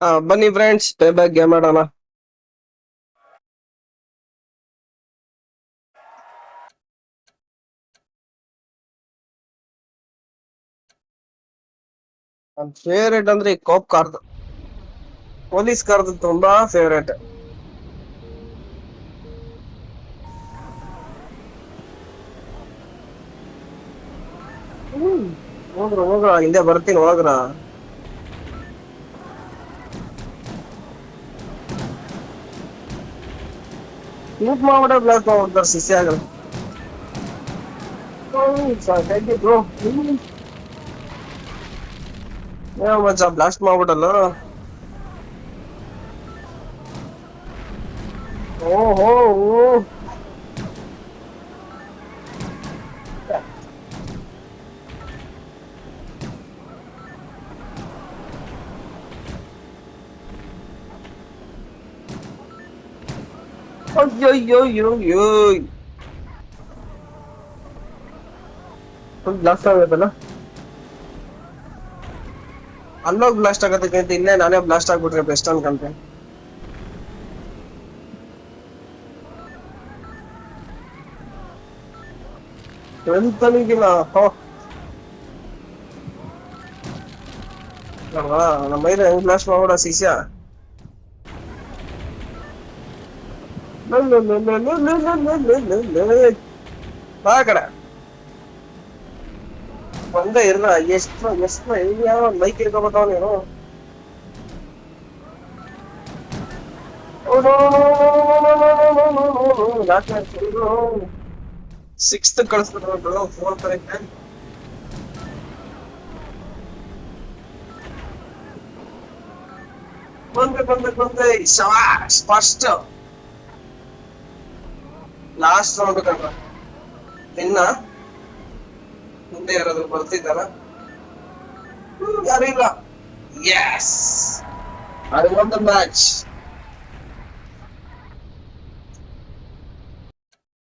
ಬನ್ನಿ friends pay back game ಆಡೋಣ. ನನ್ನ ಫೇವ್ರೇಟ್ ಅಂದ್ರೆ ಈ ಕೋಪ್ ಕಾರ್ದು, ಪೊಲೀಸ್ ಕಾರ್ದು ತುಂಬಾ ಫೇವ್ರೇಟ್. ಹೋಗ್ರ ಹಿಂದೆ ಬರ್ತೀನಿ ಹೋಗ್ರ. ಯೂಸ್ ಮಾಡ್ಬಿಡ ಬ್ಲಾಕ್ ಮಾಡ್ಬಿಡ್ತಾರೆ ಶಿಷ್ಯ ಆಗಲ್ಲ. ಮಚ್ಚ ಬ್ಲಾಸ್ಟ್ ಮಾಡ್ಬಿಡಲ್ಲ. ಓಹೋ ಅಯ್ಯೋ ಬ್ಲಾಸ್ಟ್ ಆಗತ್ತಲ್ಲ. ಅಲ್ಲೋಗ್ ಬ್ಲಾಸ್ಟ್ ಆಗತ್ತಕ್ಕಿಂತ ಇಲ್ಲೇ ನಾನೇ ಬ್ಲಾಸ್ಟ್ ಆಗ್ಬಿಟ್ರೆ ಬೆಸ್ಟ್ ಅನ್ಕಂತೆ. ಎಂತನಿಗಿಲ್ಲ ನಮ್ಮ ಮೈದ ಹೆಂಗ್ ಬ್ಲಾಸ್ಟ್ ಮಾಡ್ಬಿಡ ಶಿಷ್ಯ. ಬಾ ಕಡೆ ಒಂದೇ ಇರ್ಲ. ಎಷ್ಟು ಯಾವ ಬೈಕ್ ಇರ್ಕೋಬತ್ತಾವ ನೀನು. ಸಿಕ್ಸ್ತ್ ಕಳಿಸ್ಬಿಟ್ಟು ಫೋರ್ತ್ ಬಂದೆ ಶವಾಶ್ ಫಸ್ಟ್ ಲಾಸ್ಟ್ ರೌಂಡ್ ಕಣ್ಣ. ಇನ್ನ ಮುಂದೆ ಯಾರಾದ್ರೂ ಬರ್ತಿದ್ದಾರ? ಯಾರಿಲ್ಲ. Yes I want the match.